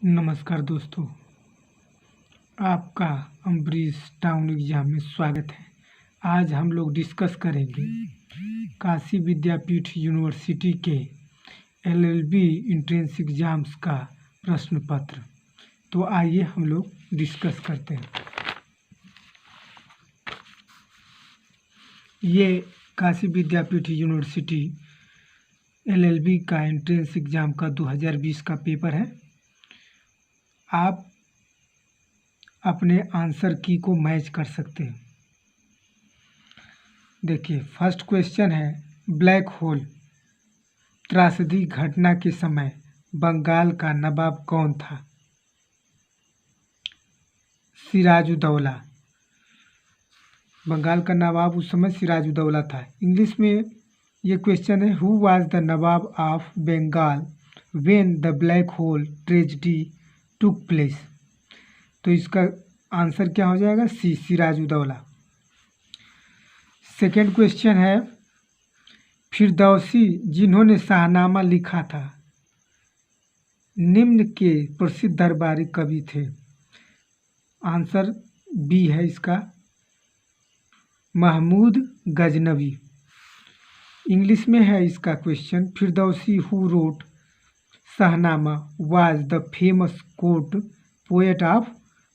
नमस्कार दोस्तों, आपका अम्बरीश टाउन एग्जाम में स्वागत है। आज हम लोग डिस्कस करेंगे काशी विद्यापीठ यूनिवर्सिटी के एलएलबी एंट्रेंस एग्जाम्स का प्रश्न पत्र। तो आइए हम लोग डिस्कस करते हैं। ये काशी विद्यापीठ यूनिवर्सिटी एलएलबी का एंट्रेंस एग्ज़ाम का 2020 का पेपर है। आप अपने आंसर की को मैच कर सकते हैं। देखिए, फर्स्ट क्वेश्चन है, ब्लैक होल त्रासदी घटना के समय बंगाल का नवाब कौन था? सिराजुद्दौला। बंगाल का नवाब उस समय सिराजुद्दौला था। इंग्लिश में ये क्वेश्चन है, who was the Nawab of Bengal when the black hole tragedy took place? तो इसका आंसर क्या हो जाएगा? सी, सिराजुद्दौला। सेकेंड क्वेश्चन है, फिरदौसी जिन्होंने शाहनामा लिखा था निम्न के प्रसिद्ध दरबारी कवि थे? आंसर बी है इसका, महमूद गजनवी। इंग्लिश में है इसका question, Firdausi who wrote Shahnama was the famous court poet of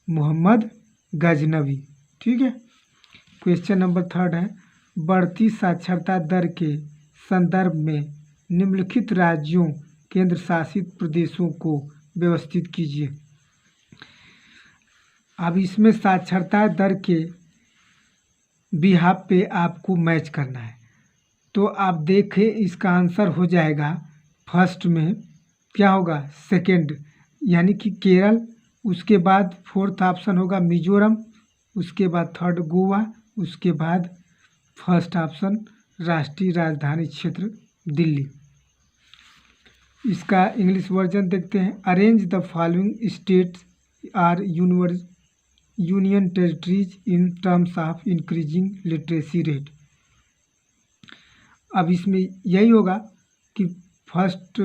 Mohammad Ghaznavi. ठीक है। क्वेश्चन नंबर थर्ड है, बढ़ती साक्षरता दर के संदर्भ में निम्नलिखित राज्यों केंद्र शासित प्रदेशों को व्यवस्थित कीजिए। अब इसमें साक्षरता दर के बिहाफ पे आपको मैच करना है। तो आप देखें, इसका आंसर हो जाएगा फर्स्ट में क्या होगा? सेकंड, यानी कि केरल। उसके बाद फोर्थ ऑप्शन होगा मिजोरम। उसके बाद थर्ड गोवा। उसके बाद फर्स्ट ऑप्शन राष्ट्रीय राजधानी क्षेत्र दिल्ली। इसका इंग्लिश वर्जन देखते हैं, arrange the following states or union territories in terms of increasing literacy rate. अब इसमें यही होगा कि फर्स्ट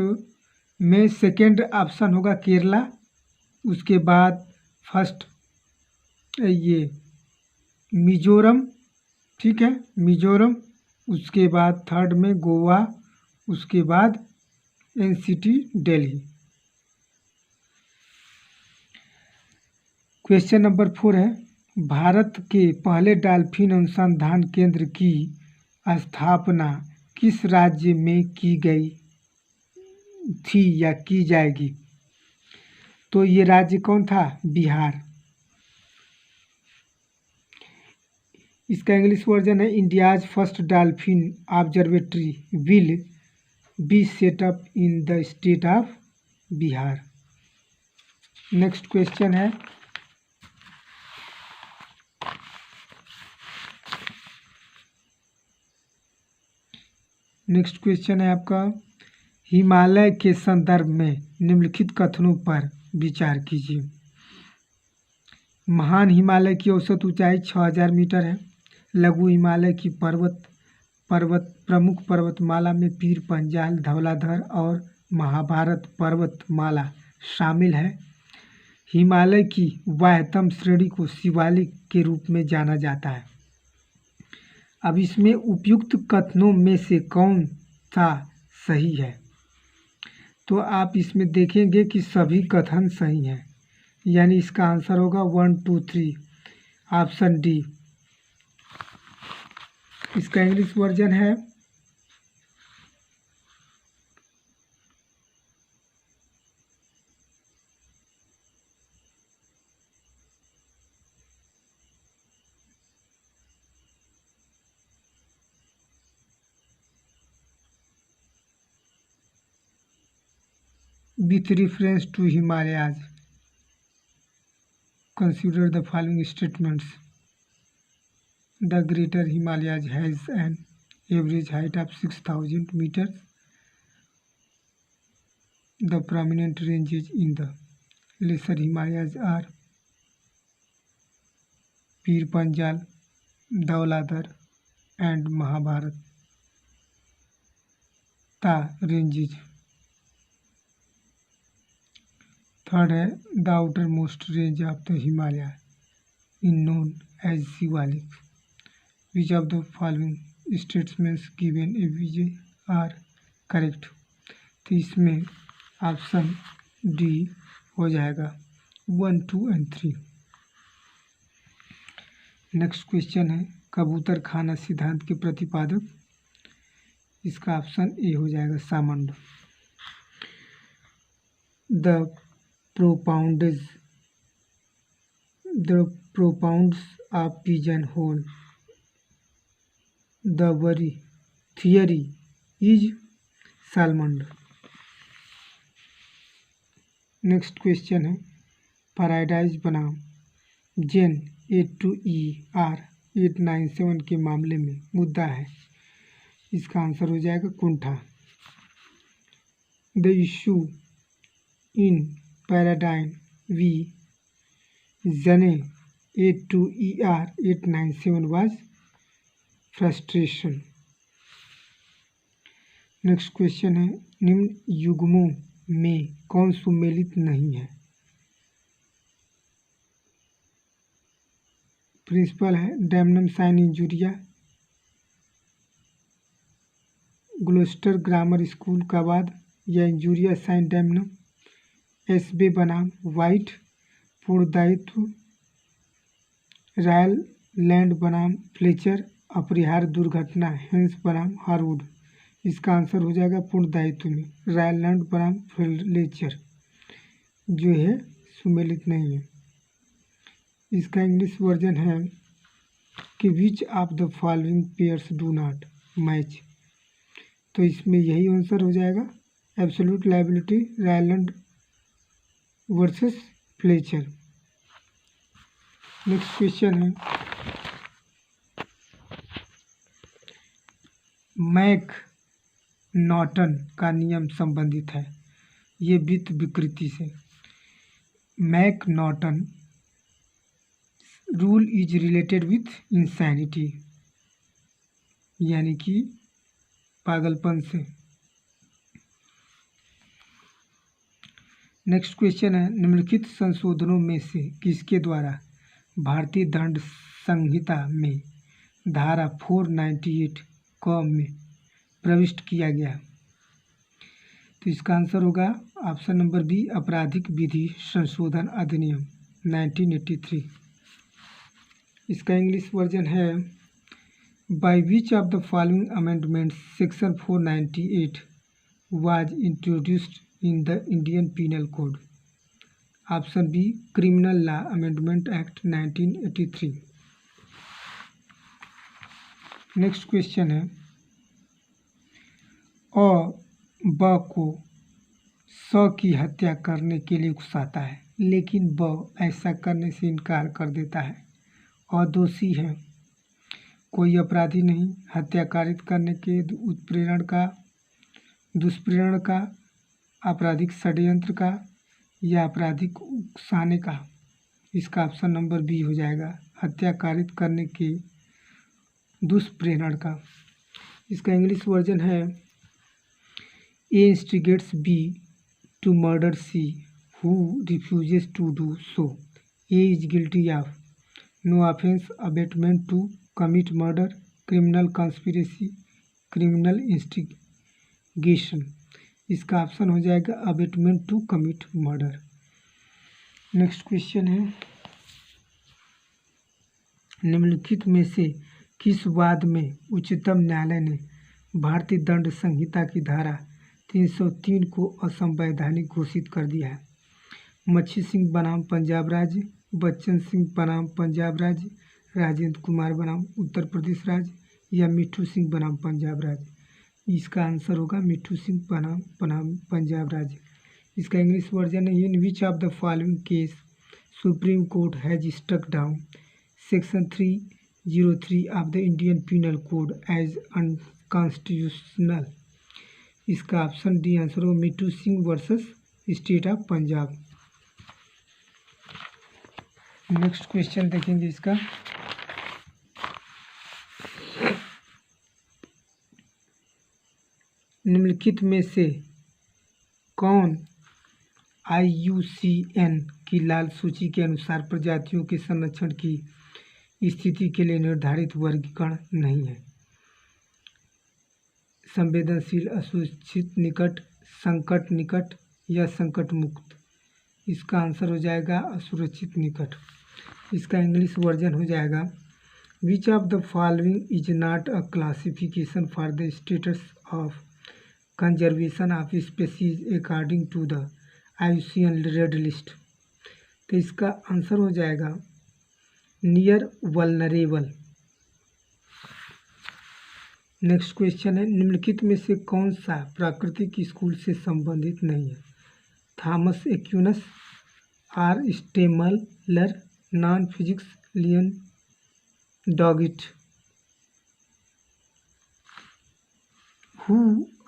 में सेकंड ऑप्शन होगा केरला। उसके बाद फर्स्ट ये मिजोरम। ठीक है, मिजोरम। उसके बाद थर्ड में गोवा। उसके बाद एनसीटी दिल्ली। क्वेश्चन नंबर 4 है, भारत के पहले डॉल्फिन अनुसंधान केंद्र की स्थापना किस राज्य में की गई थी या की जाएगी? तो ये राज्य कौन था? बिहार। इसका इंग्लिश वर्जन है, India's first dolphin observatory will be set up in the state of Bihar. Next question है, आपका, हिमालय के संदर्भ में निम्नलिखित कथनों पर विचार कीजिए। महान हिमालय की औसत ऊंचाई 6000 मीटर है। लघु हिमालय की प्रमुख पर्वतमाला में पीर पंजाल, धौलाधर और महाभारत पर्वतमाला शामिल है। हिमालय की वाह्यतम श्रेणी को शिवालिक के रूप में जाना जाता है। अब इसमें उपयुक्त कथनों में से कौन सा सही है? तो आप इसमें देखेंगे कि सभी कथन सही हैं, यानी इसका आंसर होगा 1, 2, 3 ऑप्शन डी। इसका इंग्लिश वर्जन है, with reference to Himalayas, consider the following statements. The Greater Himalayas has an average height of 6000 meters. The prominent ranges in the Lesser Himalayas are Pir Panjal, Dhauladhar and Mahabharata ranges. Third है the outermost range of the Himalaya in known as Shivalik. Which of the following statements given a विजय are correct. तो इसमें option D हो जाएगा 1, 2 and 3। Next question है कबूतर खाना सिद्धांत के प्रतिपादक। इसका ऑप्शन ए हो जाएगा Salmond. The propounds of pigeon hole the very theory is Salmond। Next question है पैराडाइज बनाम जेन 82ER 897 के मामले में मुद्दा है। इसका आंसर हो जाएगा कुंठा। द इशू इन पैराडाइन वी जने 82ER 897 was frustration। Next question है निम्न युग्मों में कौन सुमेलित नहीं है। प्रिंसिपल है damnum sine injuria, Gloucester Grammar School का बाद या इंजुरिया साइन डैमनम, एसबे बनाम वाइट पूर्णदायित्व, रॉयल लैंड बनाम फ्लेचर अपरिहार्य दुर्घटना हेंस बनाम हार्वुड। इसका आंसर हो जाएगा पूर्ण दायित्व में रॉयल लैंड बनाम फ्लेचर जो है सुमेलित नहीं है। इसका इंग्लिश वर्जन है कि which of the following pairs do not match. तो इसमें यही आंसर हो जाएगा absolute liability Rylands versus Fletcher. Next question है मैक नॉर्टन का नियम संबंधित है ये वित्त विकृति से। McNaughton rule is related with insanity यानी कि पागलपन से। नेक्स्ट क्वेश्चन है निम्नलिखित संशोधनों में से किसके द्वारा भारतीय दंड संहिता में धारा 498 क में प्रविष्ट किया गया। तो इसका आंसर होगा ऑप्शन नंबर बी आपराधिक विधि संशोधन अधिनियम 1983। इसका इंग्लिश वर्जन है by which of the following amendments section 498 was introduced in the Indian penal code. Option B criminal law amendment act 1983। Next question है ब को स की हत्या करने के लिए उकसाता है लेकिन ब ऐसा करने से इनकार कर देता है। दोषी है, कोई अपराधी नहीं, हत्या कारित करने के उत्प्रेरण का, दुष्प्रेरण का, आपराधिक षड्यंत्र का या आपराधिक उकसाने का। इसका ऑप्शन नंबर बी हो जाएगा हत्या कारित करने के दुष्प्रेरण का। इसका इंग्लिश वर्जन है A instigates B to murder C who refuses to do so. A is guilty of no offense, abatement to commit murder, criminal conspiracy, criminal instigation। इसका ऑप्शन हो जाएगा abatement to commit murder। Next question है निम्नलिखित में से किस वाद में उच्चतम न्यायालय ने भारतीय दंड संहिता की धारा 303 को असंवैधानिक घोषित कर दिया है। मच्छी सिंह बनाम पंजाब राज्य, बच्चन सिंह बनाम पंजाब राज्य, राजेंद्र कुमार बनाम उत्तर प्रदेश राज्य या मिट्ठू सिंह बनाम पंजाब राज्य। इसका आंसर होगा मिट्ठू सिंह बनाम पंजाब राज्य। इसका इंग्लिश वर्जन है in which of the following case Supreme Court has struck down section 303 of the Indian penal Code as unconstitutional. इसका ऑप्शन डी आंसर हो Mitthu Singh versus state of Punjab. Next question देखेंगे इसका निम्नलिखित में से कौन IUCN की लाल सूची के अनुसार प्रजातियों के संरक्षण की स्थिति के लिए निर्धारित वर्गीकरण नहीं है। संवेदनशील, असूचित निकट, संकट निकट या संकट मुक्त। इसका आंसर हो जाएगा असुरक्षित निकट। इसका इंग्लिश वर्जन हो जाएगा which of the following is not a classification for the status of conservation of species according to the IUCN red list. तो इसका आंसर हो जाएगा नियर वल्नरेबल। नेक्स्ट क्वेश्चन है निम्नलिखित में से कौन सा प्राकृतिक स्कूल से संबंधित नहीं है? Thomas Aquinas, R Stammler, non physics, Leon Duguit. Who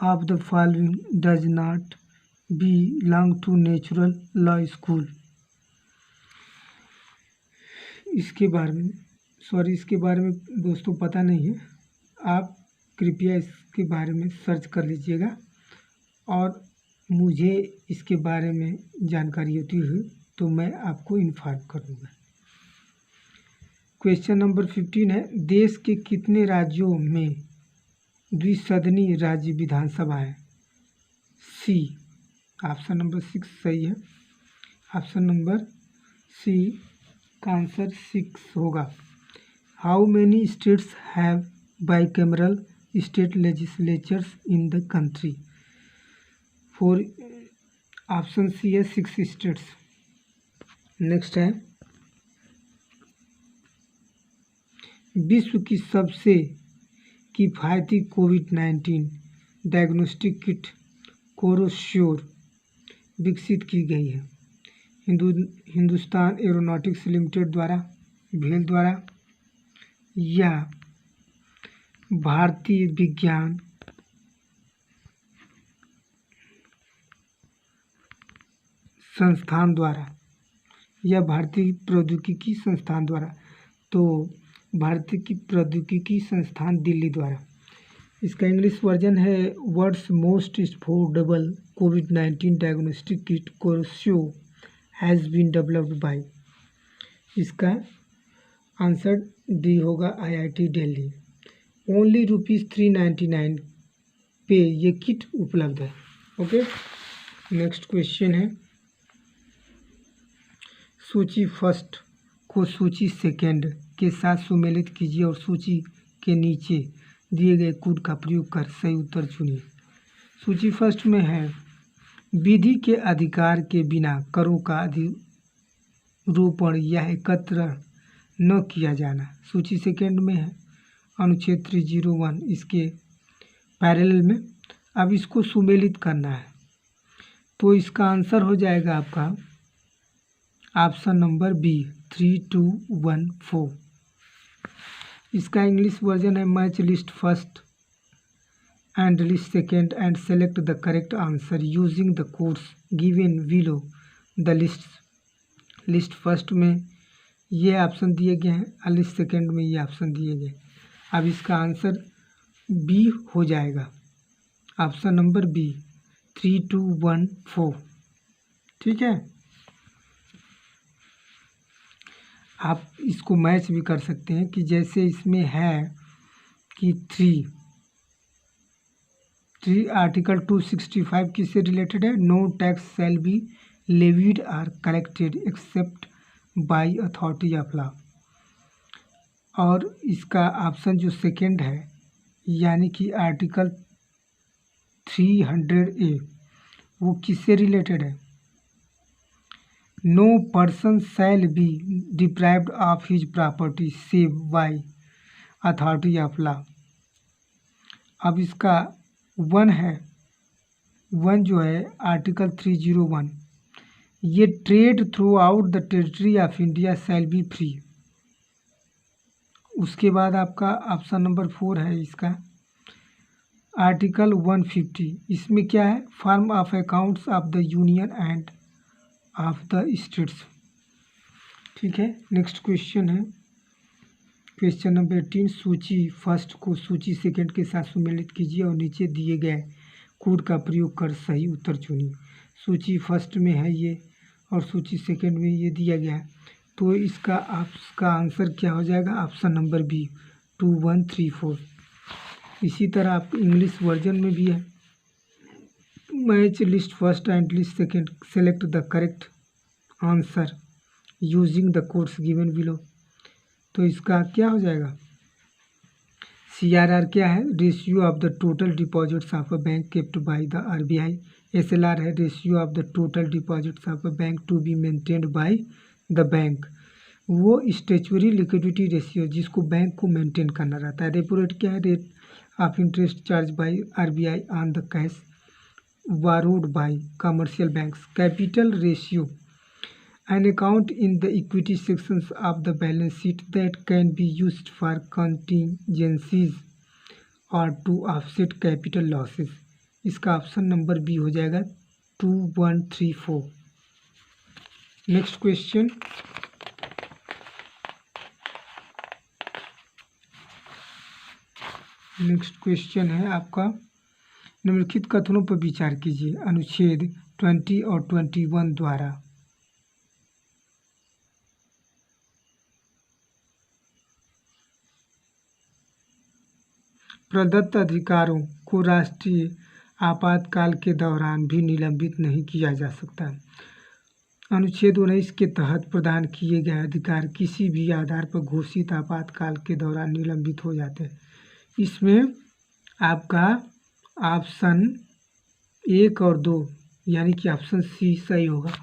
of the following does not belong to natural law school? इसके बारे में दोस्तों पता नहीं है, आप कृपया इसके बारे में सर्च कर लीजिएगा और मुझे इसके बारे में जानकारी होती है तो मैं आपको इन्फॉर्म करूँगा। क्वेश्चन नंबर 15 है देश के कितने राज्यों में द्विसदनीय राज्य विधानसभा है? सी, ऑप्शन नंबर 6 सही है। ऑप्शन नंबर सी का आंसर 6 होगा। How many states have bicameral state legislatures in the country? Four, option C है 6 स्टेट्स। नेक्स्ट है विश्व की सबसे किफ़ायती कोविड-19 डायग्नोस्टिक किट कोरोश्योर विकसित की गई है। हिंदुस्तान एरोनॉटिक्स लिमिटेड द्वारा, भेल द्वारा या भारतीय विज्ञान संस्थान द्वारा या भारतीय प्रौद्योगिकी संस्थान द्वारा? तो भारतीय प्रौद्योगिकी संस्थान दिल्ली द्वारा। इसका इंग्लिश वर्जन है वर्ल्ड्स मोस्ट अफोर्डेबल कोविड-19 diagnostic kit Corosure has been developed by. इसका आंसर डी होगा IIT दिल्ली। ओनली ₹399 पे ये किट उपलब्ध है। ओके, नेक्स्ट क्वेश्चन है सूची फर्स्ट को सूची सेकेंड के साथ सुमेलित कीजिए और सूची के नीचे दिए गए कोड का प्रयोग कर सही उत्तर चुनिए। सूची फर्स्ट में है विधि के अधिकार के बिना करों का अधिरोपण या एकत्र न किया जाना। सूची सेकेंड में है अनुच्छेद 301 इसके पैरेलल में। अब इसको सुमेलित करना है तो इसका आंसर हो जाएगा आपका ऑप्शन नंबर बी 3214। इसका इंग्लिश वर्जन है match list first and list second and select the correct answer using the codes given below the list first में ये ऑप्शन दिए गए हैं और लिस्ट सेकेंड में ये ऑप्शन दिए गए। अब इसका आंसर बी हो जाएगा ऑप्शन नंबर बी 3214। ठीक है, आप इसको मैच भी कर सकते हैं कि जैसे इसमें है कि 3 आर्टिकल 265 किससे रिलेटेड है? No tax shall be levied or collected except by authority of law. और इसका ऑप्शन जो सेकंड है यानी कि आर्टिकल 300A वो किससे रिलेटेड है? No person shall be deprived of his property save by authority of law. अब इसका 1 है, 1 जो है आर्टिकल 301 ये trade through out the territory of India shall be free. उसके बाद आपका ऑप्शन नंबर 4 है इसका आर्टिकल 150 इसमें क्या है? Form of accounts of the union end of the states. ठीक है, नेक्स्ट क्वेश्चन है क्वेश्चन नंबर 18 सूची फर्स्ट को सूची सेकंड के साथ सुमेलित कीजिए और नीचे दिए गए कोड का प्रयोग कर सही उत्तर चुनिए। सूची फर्स्ट में है ये और सूची सेकंड में ये दिया गया है। तो इसका आपका आंसर क्या हो जाएगा? Option number B 2134। इसी तरह आप इंग्लिश वर्जन में भी है, match list first and list second, select the correct answer using the codes given below. तो इसका क्या हो जाएगा? CRR क्या है? Ratio of the total deposits of a bank kept by the RBI। SLR है ratio of the total deposits of a bank to be maintained by the bank. वो statutory liquidity ratio जिसको bank को maintain करना रहता है। Repo rate क्या है? Rate of interest charge by RBI on the cash borrowed by commercial banks। Capital ratio, an account in the equity sections of the balance sheet that can be used for contingencies or to offset capital losses। इसका option number B हो जाएगा 2134। Next question, है आपका, निम्नलिखित कथनों पर विचार कीजिए अनुच्छेद 20 और 21 द्वारा। प्रदत्त अधिकारों को राष्ट्रीय आपातकाल के दौरान भी निलंबित नहीं किया जा सकता। अनुच्छेद 19 के तहत प्रदान किए गए अधिकार किसी भी आधार पर घोषित आपातकाल के दौरान निलंबित हो जाते हैं। इसमें आपका ऑप्शन 1 और 2 यानी कि ऑप्शन सी सही होगा।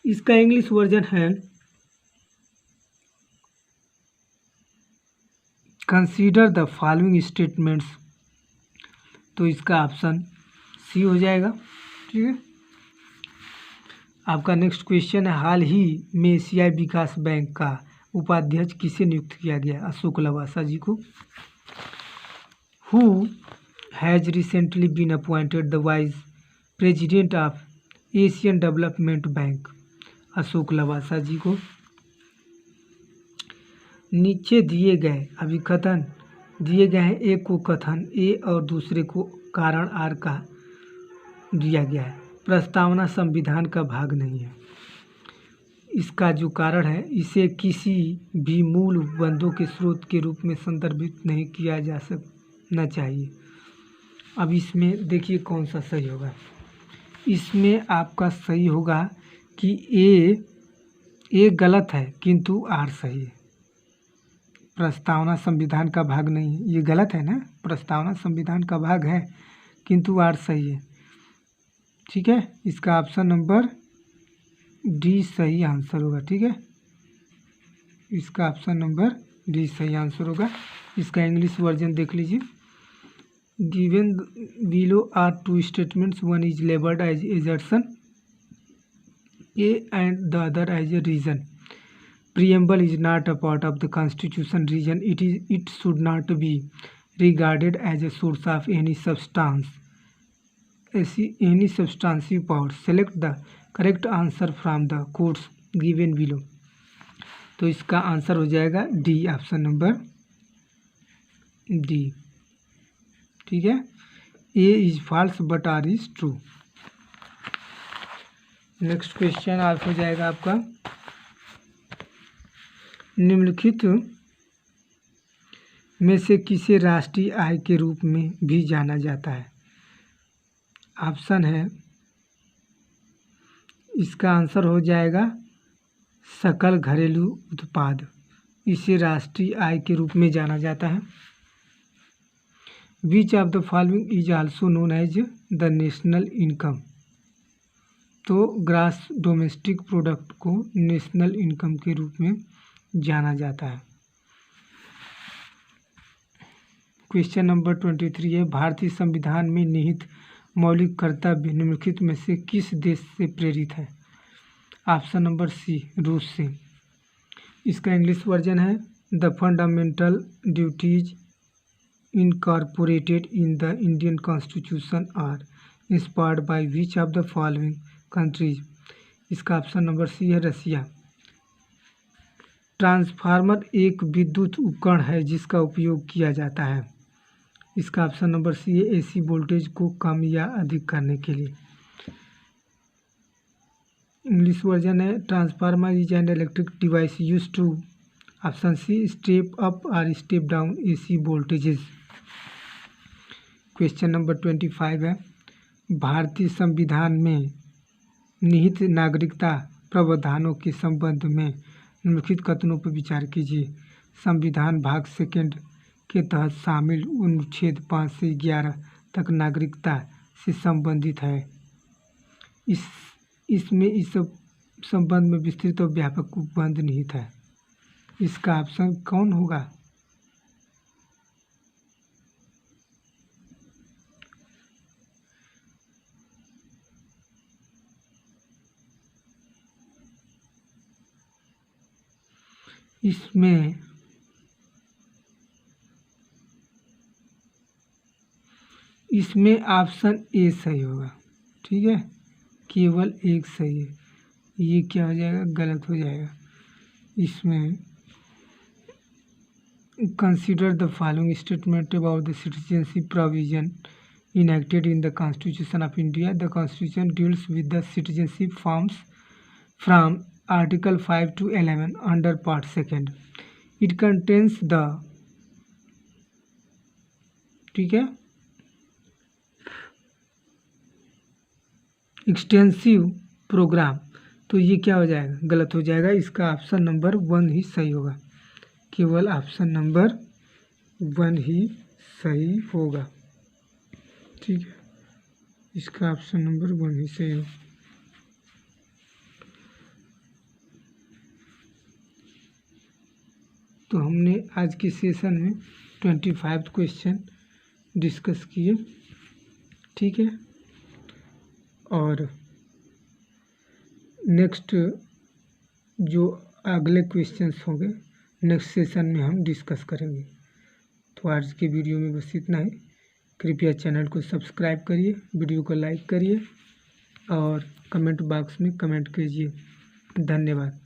इसका इंग्लिश वर्जन है कंसीडर द फॉलोइंग स्टेटमेंट्स। तो इसका ऑप्शन सी हो जाएगा। ठीक है, आपका नेक्स्ट क्वेश्चन है, हाल ही में एशियाई विकास बैंक का उपाध्यक्ष किसे नियुक्त किया गया? अशोक लवासा जी को। Who has recently been appointed the vice president of Asian Development Bank? Ashok Lavasa ji को। नीचे दिए गए अभिकथन दिए गए हैं, एक को कथन ए और दूसरे को कारण आर का दिया गया है। प्रस्तावना संविधान का भाग नहीं है। इसका जो कारण है, इसे किसी भी मूल उपबंधों के स्रोत के रूप में संदर्भित नहीं किया जा सकना चाहिए। अब इसमें देखिए कौन सा सही होगा। इसमें आपका सही होगा कि ए गलत है किंतु आर सही है। प्रस्तावना संविधान का भाग नहीं है, ये गलत है ना। प्रस्तावना संविधान का भाग है किंतु आर सही है। ठीक है, इसका ऑप्शन नंबर डी सही आंसर होगा। ठीक है, इसका ऑप्शन नंबर डी सही आंसर होगा। इसका इंग्लिश वर्जन देख लीजिए। Given below are two statements, one is labelled as assertion A and the other as a reason. Preamble is not a part of the Constitution reason it should not be regarded as a source of any substantive power। Select the correct answer from the quotes given below। तो इसका answer हो जाएगा D, option number D. ठीक है, A is false but R is true. Next question आप हो जाएगा आपका, निम्नलिखित में से किसे राष्ट्रीय आय के रूप में भी जाना जाता है? ऑप्शन है, इसका आंसर हो जाएगा सकल घरेलू उत्पाद। इसे राष्ट्रीय आय के रूप में जाना जाता है। Which of the following is also known as the national income. तो ग्रॉस डोमेस्टिक प्रोडक्ट को नेशनल इनकम के रूप में जाना जाता है। क्वेश्चन नंबर 23 है, भारतीय संविधान में निहित मौलिक कर्तव्य निम्नलिखित में से किस देश से प्रेरित है? ऑप्शन नंबर सी, रूस से। इसका इंग्लिश वर्जन है, the fundamental duties incorporated in the Indian constitution are inspired by which of the following countries. इसका ऑप्शन नंबर सी है, रसिया। ट्रांसफार्मर एक विद्युत उपकरण है जिसका उपयोग किया जाता है इसका ऑप्शन नंबर सी है एसी वोल्टेज को कम या अधिक करने के लिए। इंग्लिश वर्जन है transformer is an electric device use to option C step up और step down AC voltages. Question number 25 है भारतीय संविधान में निहित नागरिकता प्रावधानों के संबंध में निम्नलिखित कथनों पर विचार कीजिए। संविधान भाग सेकंड के तहत शामिल अनुच्छेद 5 से 11 तक नागरिकता से संबंधित है। इसमें इस संबंध में विस्तृत और व्यापक उपबंध निहित है। इसका ऑप्शन कौन होगा? इसमें ऑप्शन ए सही होगा। ठीक है, केवल एक सही है। ये क्या हो जाएगा? गलत हो जाएगा। इसमें consider the following statement about the citizenship provision enacted in the Constitution of India. The Constitution deals with the citizenship forms from Article 5 to 11 under Part 2. It contains the ठीक है एक्सटेंसिव प्रोग्राम। तो ये क्या हो जाएगा? गलत हो जाएगा। इसका ऑप्शन नंबर 1 ही सही होगा। केवल ऑप्शन नंबर 1 ही सही होगा। ठीक है, इसका ऑप्शन नंबर 1 ही सही होगा। तो हमने आज के सेशन में 25 क्वेश्चन डिस्कस किए। ठीक है, और नेक्स्ट जो अगले क्वेश्चंस होंगे नेक्स्ट सेशन में हम डिस्कस करेंगे। तो आज के वीडियो में बस इतना ही। कृपया चैनल को सब्सक्राइब करिए, वीडियो को लाइक करिए और कमेंट बॉक्स में कमेंट कीजिए। धन्यवाद।